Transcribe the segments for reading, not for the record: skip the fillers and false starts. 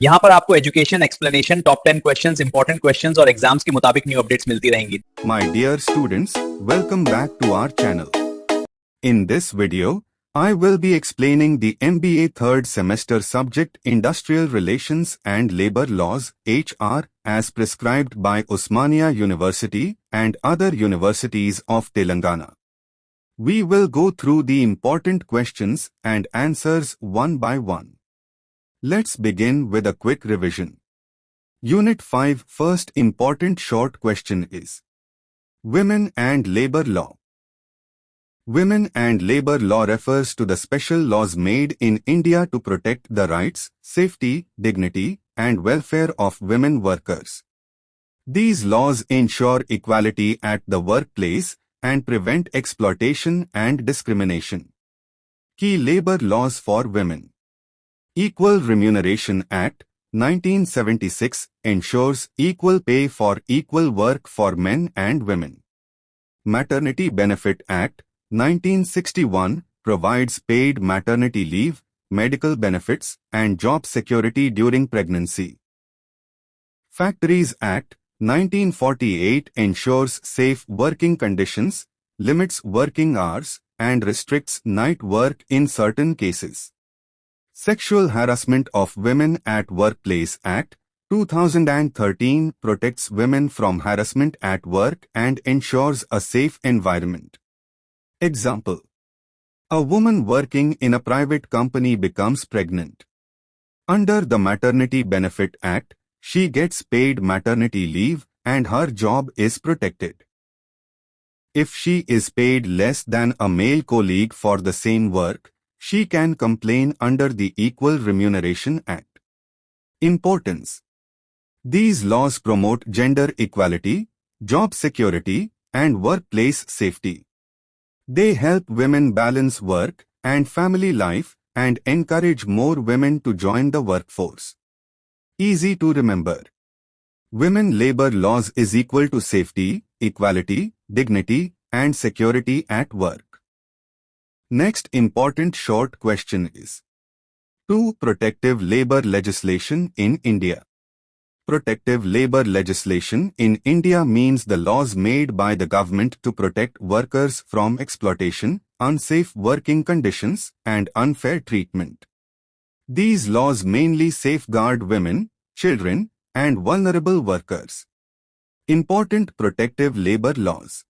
यहाँ पर आपको education, explanation, top 10 questions, important questions और एग्जाम्स के मुताबिक न्यू अपडेट्स मिलती रहेंगी। My dear students, welcome back to our channel. In this video, I will be explaining the MBA third semester subject Industrial Relations and Labor Laws HR as prescribed by Osmania University and other universities of Telangana. We will go through the important questions and answers one by one. Let's begin with a quick revision. Unit 5 first important short question is Women and Labor Law. Women and Labor Law refers to the special laws made in India to protect the rights, safety, dignity, and welfare of women workers. These laws ensure equality at the workplace and prevent exploitation and discrimination. Key labor laws for women. Equal Remuneration Act, 1976 ensures equal pay for equal work for men and women. Maternity Benefit Act, 1961 provides paid maternity leave, medical benefits, and job security during pregnancy. Factories Act, 1948 ensures safe working conditions, limits working hours, and restricts night work in certain cases. Sexual Harassment of Women at Workplace Act, 2013 protects women from harassment at work and ensures a safe environment. Example: a woman working in a private company becomes pregnant. Under the Maternity Benefit Act, she gets paid maternity leave and her job is protected. If she is paid less than a male colleague for the same work, she can complain under the Equal Remuneration Act. Importance: these laws promote gender equality, job security, and workplace safety. They help women balance work and family life and encourage more women to join the workforce. Easy to remember. Women labor laws is equal to safety, equality, dignity, and security at work. Next important short question is 2. Protective labor legislation in India. Protective labor legislation in India means the laws made by the government to protect workers from exploitation, unsafe working conditions, and unfair treatment. These laws mainly safeguard women, children, and vulnerable workers. Important protective labor laws.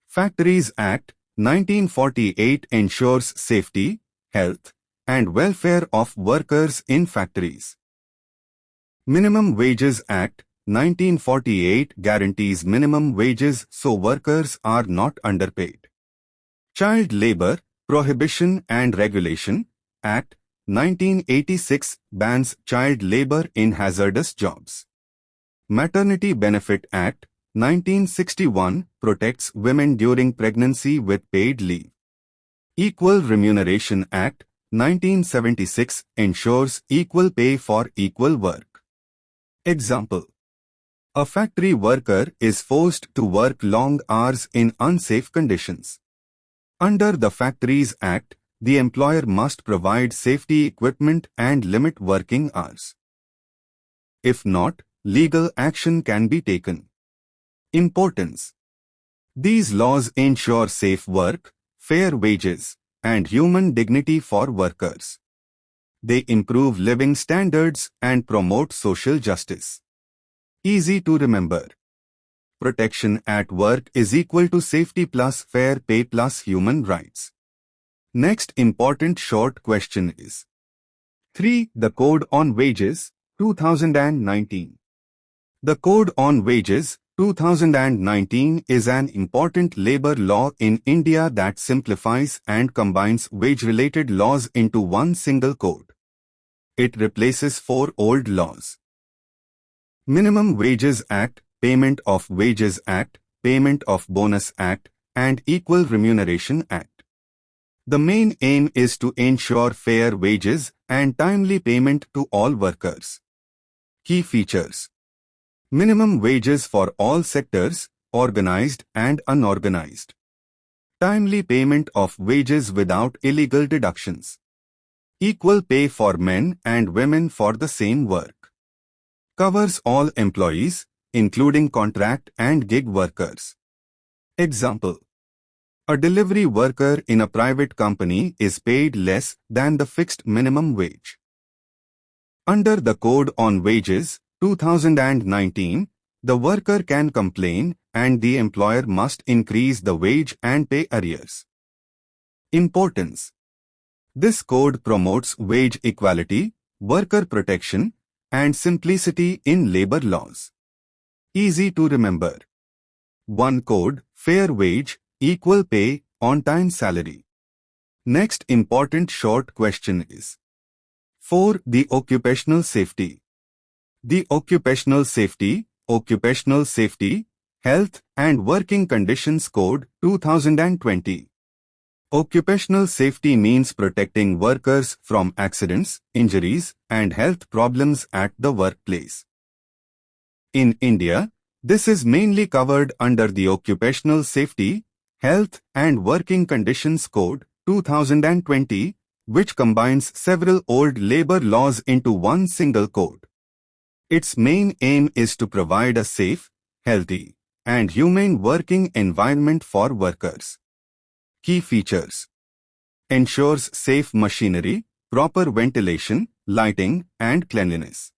Factories Act, 1948 ensures safety, health, and welfare of workers in factories. Minimum Wages Act, 1948 guarantees minimum wages so workers are not underpaid. Child Labor, Prohibition and Regulation Act, 1986 bans child labor in hazardous jobs. Maternity Benefit Act, 1961 protects women during pregnancy with paid leave. Equal Remuneration Act, 1976 ensures equal pay for equal work. Example: a factory worker is forced to work long hours in unsafe conditions. Under the Factories Act, the employer must provide safety equipment and limit working hours. If not, legal action can be taken. Importance: these laws ensure safe work, fair wages, and human dignity for workers. They improve living standards and promote social justice. Easy to remember. Protection at work is equal to safety plus fair pay plus human rights. Next important short question is 3. The Code on Wages, 2019. The Code on Wages, 2019 is an important labor law in India that simplifies and combines wage-related laws into one single code. It replaces 4 old laws. Minimum Wages Act, Payment of Wages Act, Payment of Bonus Act, and Equal Remuneration Act. The main aim is to ensure fair wages and timely payment to all workers. Key features: minimum wages for all sectors, organized and unorganized. Timely payment of wages without illegal deductions. equal pay for men and women for the same work. Covers all employees, including contract and gig workers. Example: a delivery worker in a private company is paid less than the fixed minimum wage. Under the Code on Wages, 2019, the worker can complain and the employer must increase the wage and pay arrears. Importance: this code promotes wage equality, worker protection, and simplicity in labor laws. Easy to remember. One code, fair wage, equal pay, on-time salary. Next important short question is 4. The occupational safety. The Occupational Safety, Health and Working Conditions Code 2020. Occupational safety means protecting workers from accidents, injuries, and health problems at the workplace. In India, this is mainly covered under the Occupational Safety, Health and Working Conditions Code 2020, which combines several old labor laws into one single code. Its main aim is to provide a safe, healthy, and humane working environment for workers. Key features: ensures safe machinery, proper ventilation, lighting, and cleanliness.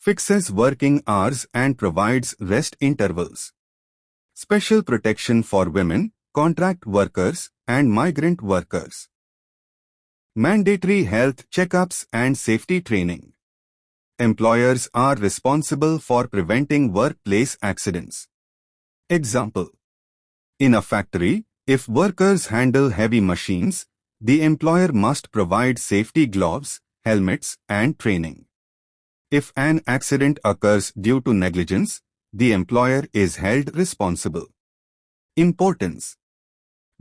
Fixes working hours and provides rest intervals. Special protection for women, contract workers, and migrant workers. Mandatory health checkups and safety training. Employers are responsible for preventing workplace accidents. Example: in a factory, if workers handle heavy machines, the employer must provide safety gloves, helmets, and training. If an accident occurs due to negligence, the employer is held responsible. Importance: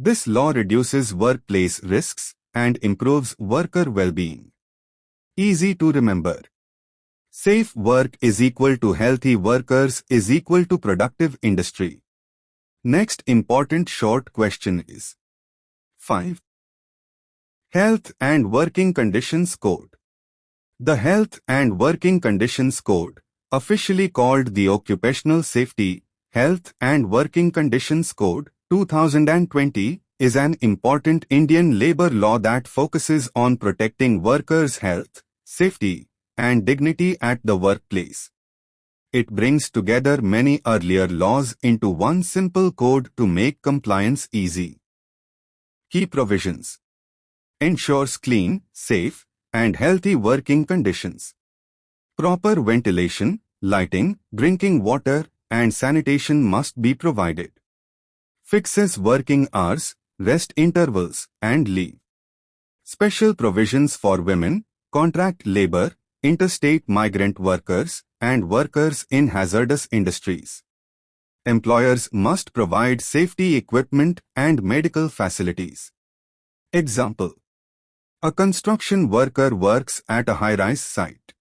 this law reduces workplace risks and improves worker well-being. Easy to remember. Safe work is equal to healthy workers is equal to productive industry. Next important short question is 5. Health and Working Conditions Code. The Health and Working Conditions Code, officially called the Occupational Safety, Health and Working Conditions Code 2020, is an important Indian labor law that focuses on protecting workers' health, safety, and dignity at the workplace. It brings together many earlier laws into one simple code to make compliance easy. Key provisions: ensures clean, safe, and healthy working conditions. Proper ventilation, lighting, drinking water, and sanitation must be provided. Fixes working hours, rest intervals, and leave. Special provisions for women, contract labor, interstate migrant workers, and workers in hazardous industries. Employers must provide safety equipment and medical facilities. Example: a construction worker works at a high-rise site.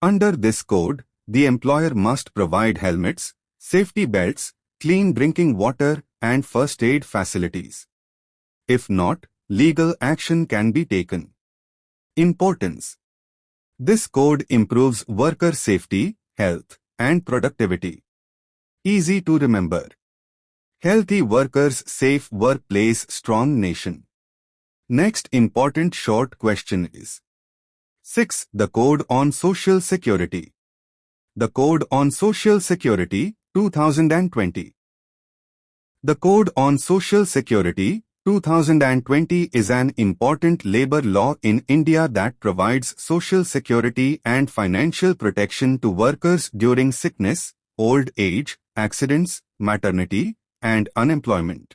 Under this code, the employer must provide helmets, safety belts, clean drinking water, and first aid facilities. If not, legal action can be taken. Importance: this code improves worker safety, health, and productivity. Easy to remember. Healthy workers, safe workplace, strong nation. Next important short question is 6. The Code on Social Security. The Code on Social Security, 2020. The Code on Social Security, 2020 is an important labor law in India that provides social security and financial protection to workers during sickness, old age, accidents, maternity, and unemployment.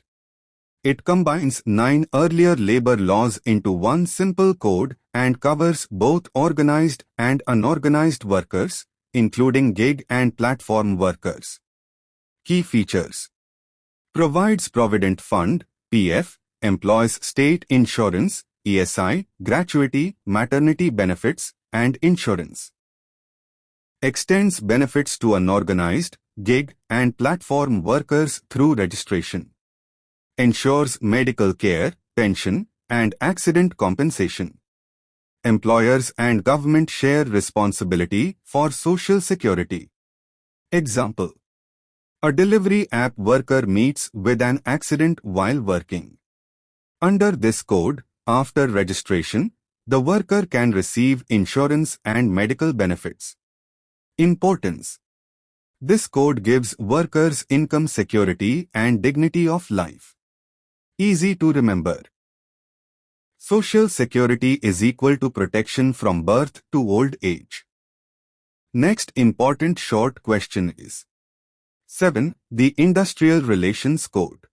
It combines 9 earlier labor laws into one simple code and covers both organized and unorganized workers, including gig and platform workers. Key features: provides Provident Fund, PF, employs state insurance, ESI, gratuity, maternity benefits, and insurance. Extends benefits to unorganized, gig, and platform workers through registration. Ensures medical care, pension, and accident compensation. Employers and government share responsibility for social security. Example: a delivery app worker meets with an accident while working. Under this code, after registration, the worker can receive insurance and medical benefits. Importance: this code gives workers income security and dignity of life. Easy to remember. Social security is equal to protection from birth to old age. Next important short question is 7. The Industrial Relations Code.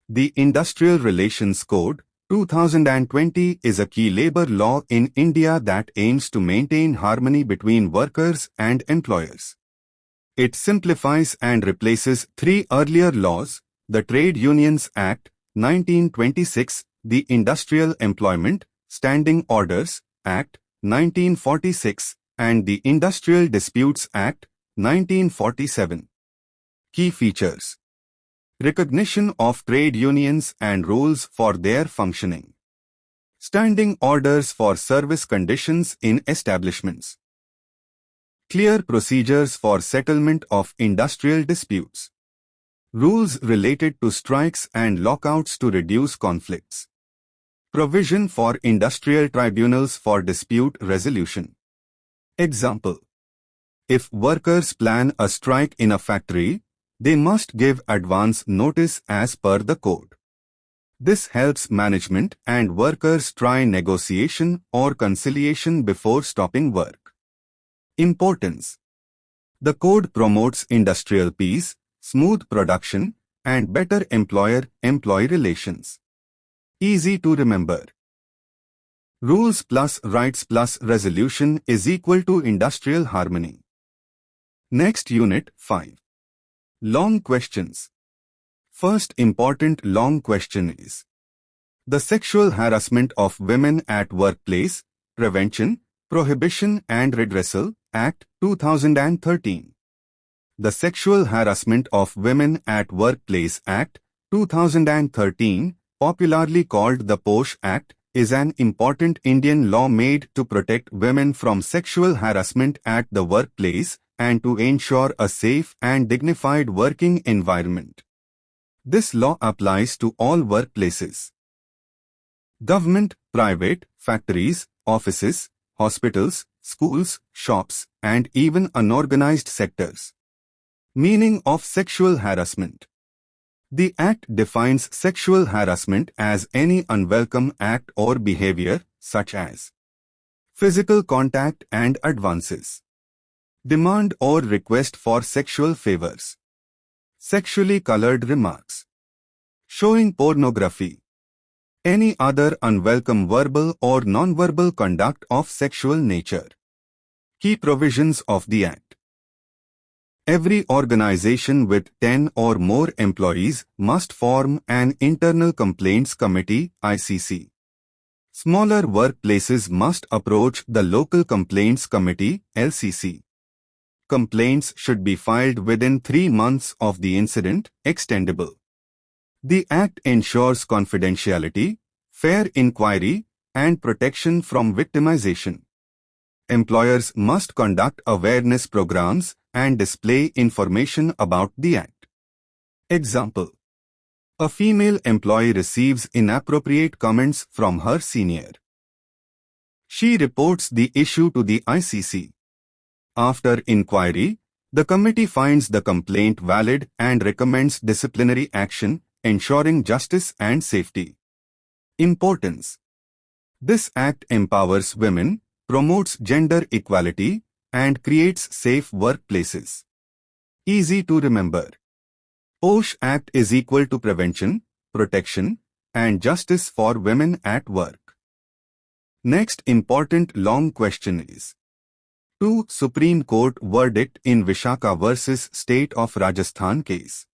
The Industrial Relations Code 2020 is a key labor law in India that aims to maintain harmony between workers and employers. It simplifies and replaces three earlier laws: the Trade Unions Act 1926, the Industrial Employment Standing Orders Act 1946, and the Industrial Disputes Act 1947. Key features: recognition of trade unions and rules for their functioning. Standing orders for service conditions in establishments. Clear procedures for settlement of industrial disputes. Rules related to strikes and lockouts to reduce conflicts. Provision for industrial tribunals for dispute resolution. Example: if workers plan a strike in a factory, they must give advance notice as per the code. This helps management and workers try negotiation or conciliation before stopping work. Importance: the code promotes industrial peace, smooth production, and better employer-employee relations. Easy to remember. Rules plus rights plus resolution is equal to industrial harmony. Next unit 5. Long questions. First important long question is: the Sexual Harassment of Women at Workplace, Prevention, Prohibition and Redressal Act 2013. The Sexual Harassment of Women at Workplace Act 2013, popularly called the POSH Act, is an important Indian law made to protect women from sexual harassment at the workplace and to ensure a safe and dignified working environment. This law applies to all workplaces. Government, private, factories, offices, hospitals, schools, shops, and even unorganized sectors. Meaning of sexual harassment. The Act defines sexual harassment as any unwelcome act or behavior, such as physical contact and advances, demand or request for sexual favors, sexually colored remarks, showing pornography, any other unwelcome verbal or nonverbal conduct of sexual nature. Key provisions of the Act. Every organization with 10 or more employees must form an Internal Complaints Committee (ICC). Smaller workplaces must approach the Local Complaints Committee (LCC). Complaints should be filed within 3 months of the incident, extendable. The Act ensures confidentiality, fair inquiry, and protection from victimization. Employers must conduct awareness programs and display information about the Act. Example: a female employee receives inappropriate comments from her senior. She reports the issue to the ICC. After inquiry, the committee finds the complaint valid and recommends disciplinary action, ensuring justice and safety. Importance: this Act empowers women, promotes gender equality, and creates safe workplaces. Easy to remember. POSH Act is equal to prevention, protection, and justice for women at work. Next important long question is: 2. Supreme Court verdict in Vishaka vs. State of Rajasthan case.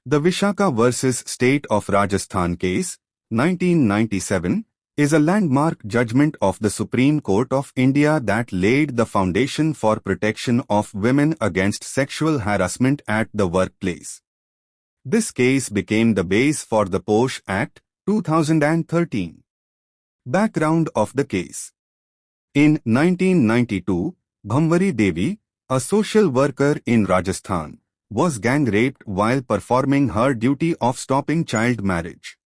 The Vishaka vs. State of Rajasthan case, 1997, is a landmark judgment of the Supreme Court of India that laid the foundation for protection of women against sexual harassment at the workplace. This case became the base for the POSH Act 2013. Background of the case. In 1992, Bhamwari Devi, a social worker in Rajasthan, was gang-raped while performing her duty of stopping child marriage.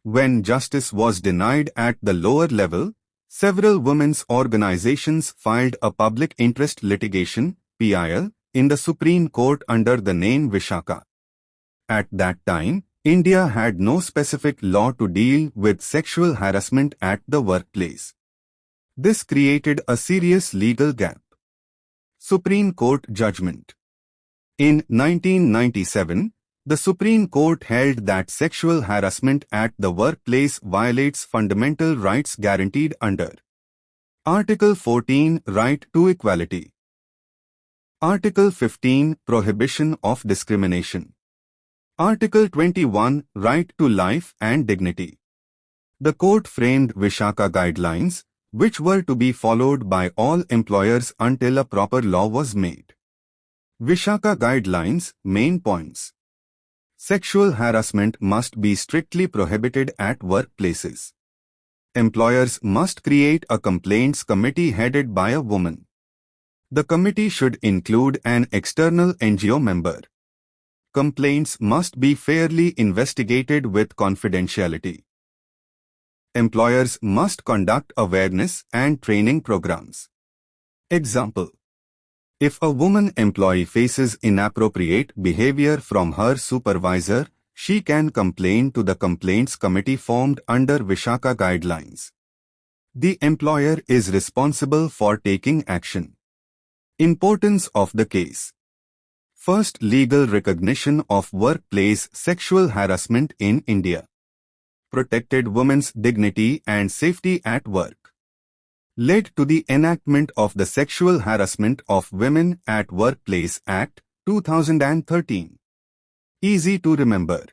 When justice was denied at the lower level, several women's organizations filed a public interest litigation, PIL, in the Supreme Court under the name Vishaka. At that time, India had no specific law to deal with sexual harassment at the workplace. This created a serious legal gap. Supreme Court Judgment. In 1997, the Supreme Court held that sexual harassment at the workplace violates fundamental rights guaranteed under Article 14, Right to Equality. Article 15, Prohibition of Discrimination. Article 21, Right to Life and Dignity. The court framed Vishaka guidelines, which were to be followed by all employers until a proper law was made. Vishaka Guidelines, Main Points. Sexual harassment must be strictly prohibited at workplaces. Employers must create a complaints committee headed by a woman. The committee should include an external NGO member. Complaints must be fairly investigated with confidentiality. Employers must conduct awareness and training programs. Example: if a woman employee faces inappropriate behavior from her supervisor, she can complain to the complaints committee formed under Vishaka guidelines. The employer is responsible for taking action. Importance of the case. First, legal recognition of workplace sexual harassment in India. Protected women's dignity and safety at work. Led to the enactment of the Sexual Harassment of Women at Workplace Act, 2013. Easy to remember.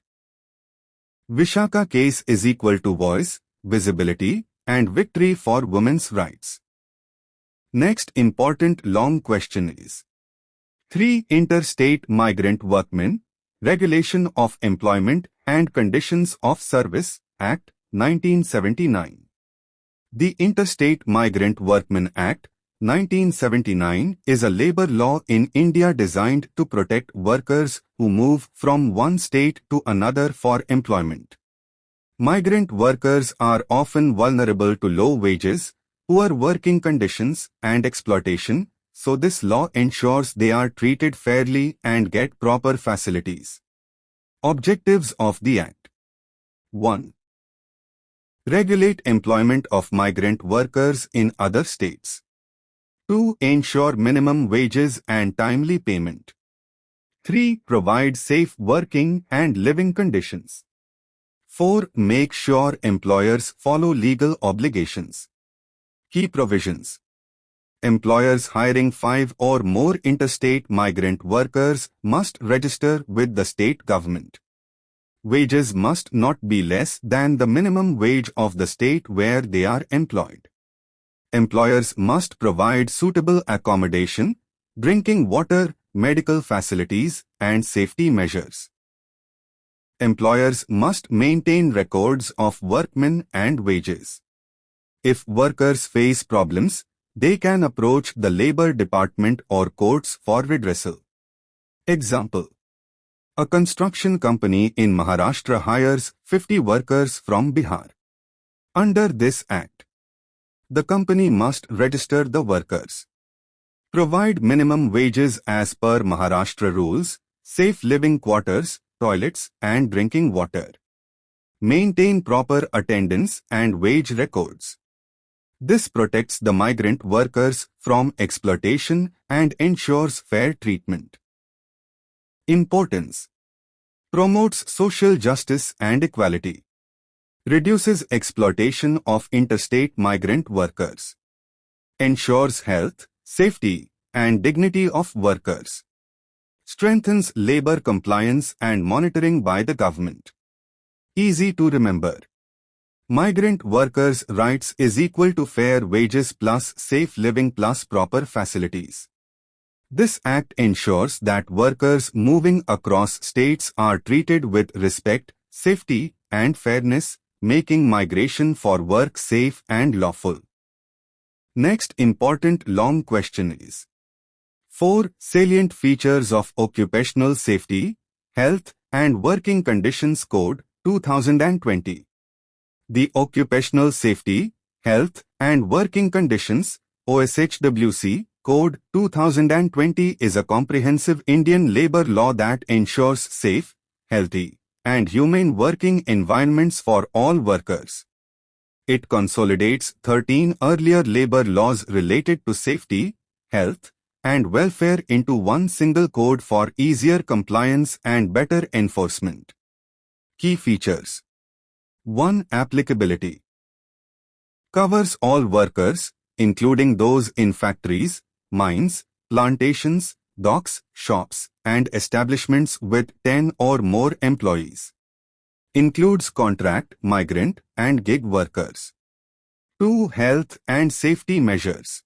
Vishaka case is equal to voice, visibility, and victory for women's rights. Next important long question is: 3. Interstate Migrant Workmen, Regulation of Employment and Conditions of Service, Act, 1979. The Interstate Migrant Workmen Act, 1979 is a labor law in India designed to protect workers who move from one state to another for employment. Migrant workers are often vulnerable to low wages, poor working conditions, and exploitation, so this law ensures they are treated fairly and get proper facilities. Objectives of the Act: 1. Regulate employment of migrant workers in other states. 2. Ensure minimum wages and timely payment. 3. Provide safe working and living conditions. 4. Make sure employers follow legal obligations. Key provisions. Employers hiring 5 or more interstate migrant workers must register with the state government. Wages must not be less than the minimum wage of the state where they are employed. Employers must provide suitable accommodation, drinking water, medical facilities, and safety measures. Employers must maintain records of workmen and wages. If workers face problems, they can approach the Labor Department or courts for redressal. Example: a construction company in Maharashtra hires 50 workers from Bihar. Under this Act, the company must register the workers, provide minimum wages as per Maharashtra rules, safe living quarters, toilets, and drinking water, maintain proper attendance and wage records. This protects the migrant workers from exploitation and ensures fair treatment. Importance: promotes social justice and equality. Reduces exploitation of interstate migrant workers. Ensures health, safety, and dignity of workers. Strengthens labor compliance and monitoring by the government. Easy to remember. Migrant workers' rights is equal to fair wages plus safe living plus proper facilities. This Act ensures that workers moving across states are treated with respect, safety, and fairness, making migration for work safe and lawful. Next important long question is 4 salient features of Occupational Safety, Health and Working Conditions Code 2020. The Occupational Safety, Health and Working Conditions OSHWC Code 2020 is a comprehensive Indian labor law that ensures safe, healthy, and humane working environments for all workers. It consolidates 13 earlier labor laws related to safety, health, and welfare into one single code for easier compliance and better enforcement. Key features. 1. Applicability. Covers all workers, including those in factories, mines, plantations, docks, shops, and establishments with 10 or more employees. Includes contract, migrant, and gig workers. 2. Health and safety measures.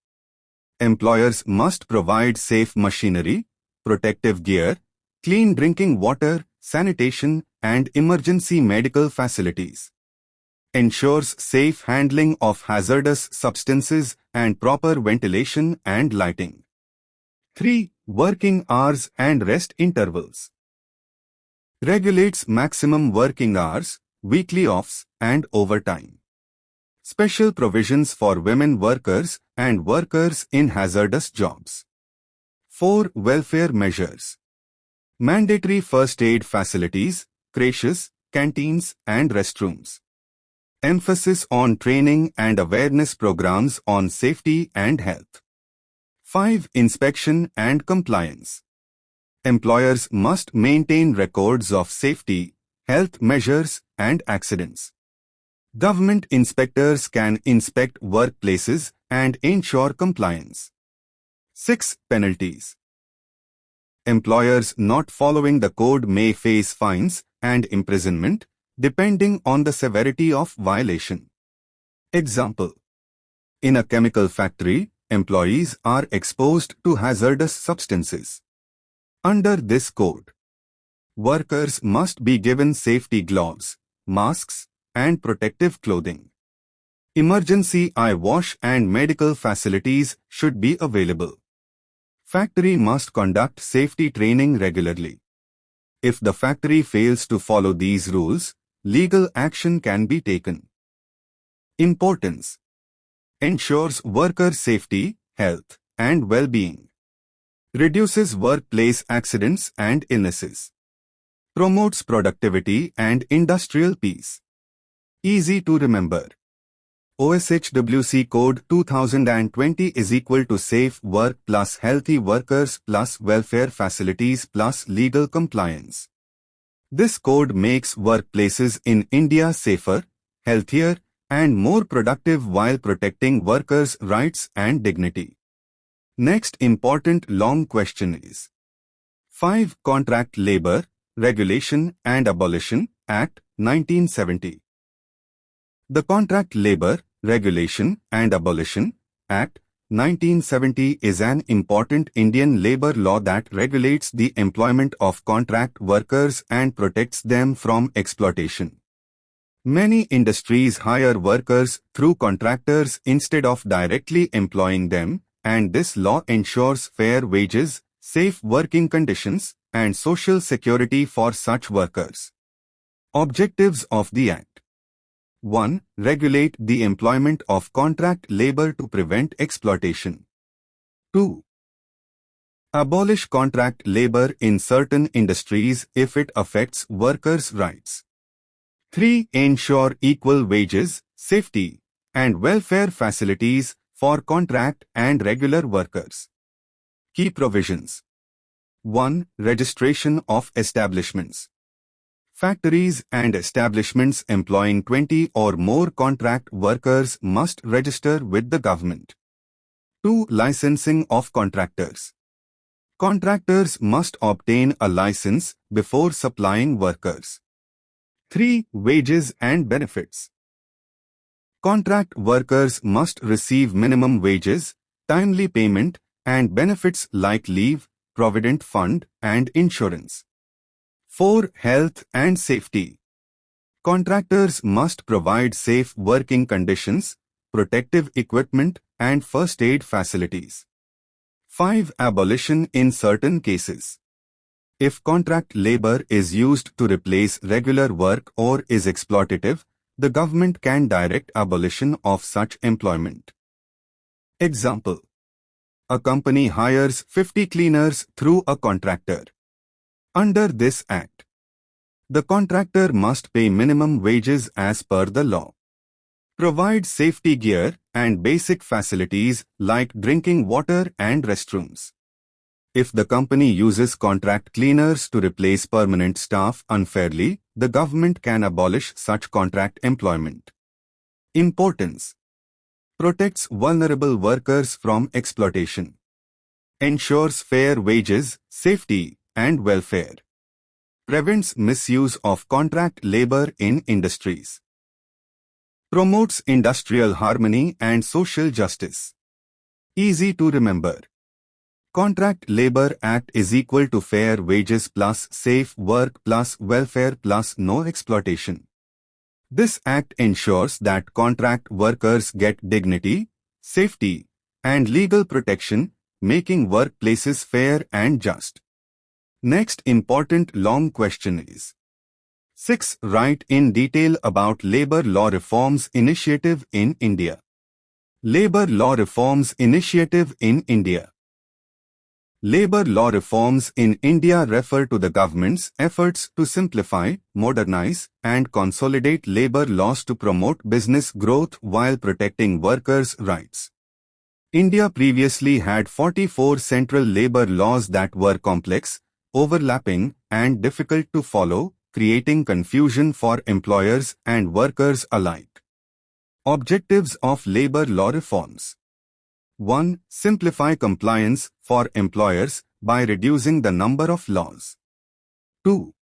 Employers must provide safe machinery, protective gear, clean drinking water, sanitation, and emergency medical facilities. Ensures safe handling of hazardous substances and proper ventilation and lighting. 3. Working hours and rest intervals. Regulates maximum working hours, weekly offs, and overtime. Special provisions for women workers and workers in hazardous jobs. 4. Welfare measures. Mandatory first aid facilities, creches, canteens, and restrooms. Emphasis on training and awareness programs on safety and health. 5. Inspection and compliance. Employers must maintain records of safety, health measures, and accidents. Government inspectors can inspect workplaces and ensure compliance. 6. Penalties. Employers not following the code may face fines and imprisonment, depending on the severity of violation. Example. In a chemical factory, employees are exposed to hazardous substances. Under this code, workers must be given safety gloves, masks, and protective clothing. Emergency eye wash and medical facilities should be available. Factory must conduct safety training regularly. If the factory fails to follow these rules, legal action can be taken. Importance. Ensures worker safety, health, and well-being. Reduces workplace accidents and illnesses. Promotes productivity and industrial peace. Easy to remember. OSHWC Code 2020 is equal to safe work plus healthy workers plus welfare facilities plus legal compliance. This code makes workplaces in India safer, healthier, and more productive while protecting workers' rights and dignity. Next important long question is 5. Contract Labor, Regulation and Abolition Act 1970. The Contract Labor, Regulation and Abolition Act 1970 is an important Indian labor law that regulates the employment of contract workers and protects them from exploitation. Many industries hire workers through contractors instead of directly employing them, and this law ensures fair wages, safe working conditions, and social security for such workers. Objectives of the Act. 1. Regulate the employment of contract labor to prevent exploitation. 2. Abolish contract labor in certain industries if it affects workers' rights. 3. Ensure equal wages, safety, and welfare facilities for contract and regular workers. Key provisions. 1. Registration of establishments. Factories and establishments employing 20 or more contract workers must register with the government. 2. Licensing of contractors. Contractors must obtain a license before supplying workers. 3. Wages and benefits. Contract workers must receive minimum wages, timely payment, and benefits like leave, provident fund, and insurance. 4. Health and safety. Contractors must provide safe working conditions, protective equipment and first aid facilities. 5. Abolition in certain cases. If contract labor is used to replace regular work or is exploitative, the government can direct abolition of such employment. Example: a company hires 50 cleaners through a contractor. Under this act, the contractor must pay minimum wages as per the law, provide safety gear and basic facilities like drinking water and restrooms. If the company uses contract cleaners to replace permanent staff unfairly, the government can abolish such contract employment. Importance: protects vulnerable workers from exploitation, ensures fair wages, safety, and welfare, prevents misuse of contract labor in industries, promotes industrial harmony and social justice. Easy to remember. Contract Labor Act is equal to fair wages plus safe work plus welfare plus no exploitation. This act ensures that contract workers get dignity, safety, and legal protection, making workplaces fair and just. Next important long question is: 6. Write in detail about Labour Law Reforms Initiative in India. Labour Law Reforms Initiative in India. Labour law reforms in India refer to the government's efforts to simplify, modernize, and consolidate labour laws to promote business growth while protecting workers' rights. India previously had 44 central labour laws that were complex, overlapping, and difficult to follow, creating confusion for employers and workers alike. Objectives of labour law reforms: 1. Simplify compliance for employers by reducing the number of laws. 2.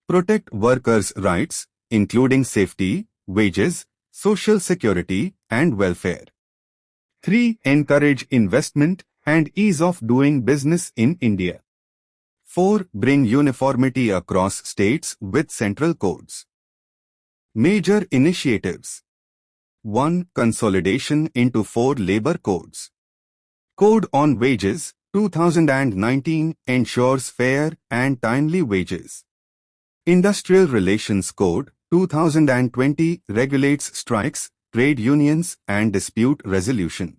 Protect workers' rights, including safety, wages, social security, and welfare. 3. Encourage investment and ease of doing business in India. 4. Bring uniformity across states with central codes. Major initiatives: 1. Consolidation into 4 labor codes. Code on Wages, 2019 ensures fair and timely wages. Industrial Relations Code, 2020 regulates strikes, trade unions, and dispute resolution.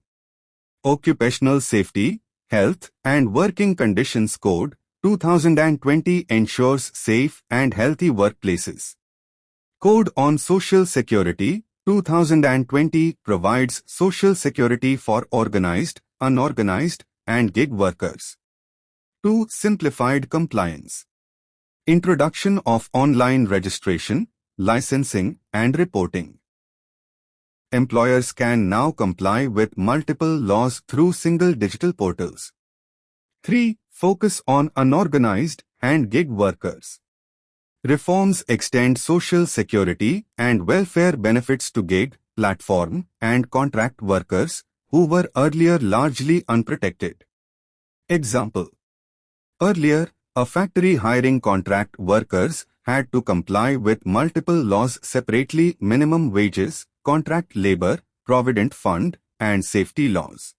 Occupational Safety, Health, and Working Conditions Code, 2020 ensures safe and healthy workplaces. Code on Social Security, 2020 provides social security for organized, unorganized, and gig workers. 2. Simplified compliance. Introduction of online registration, licensing, and reporting. Employers can now comply with multiple laws through single digital portals. 3. Focus on unorganized and gig workers. Reforms extend social security and welfare benefits to gig, platform, and contract workers who were earlier largely unprotected. Example: earlier, a factory hiring contract workers had to comply with multiple laws separately: minimum wages, contract labor, provident fund, and safety laws.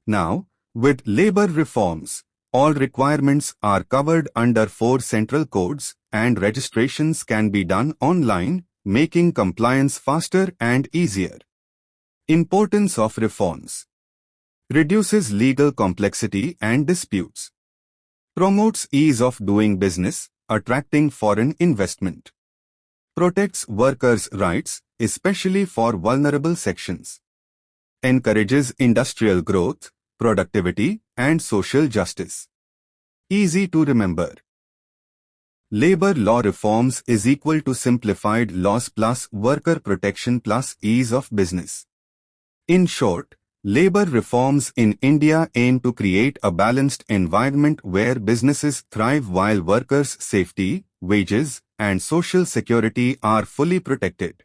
Now, with labor reforms, all requirements are covered under 4 central codes, and registrations can be done online, making compliance faster and easier. Importance of reforms: reduces legal complexity and disputes, promotes ease of doing business, attracting foreign investment, protects workers' rights, especially for vulnerable sections, encourages industrial growth, productivity, and social justice. Easy to remember. Labor law reforms is equal to simplified laws plus worker protection plus ease of business. In short, labor reforms in India aim to create a balanced environment where businesses thrive while workers' safety, wages, and social security are fully protected.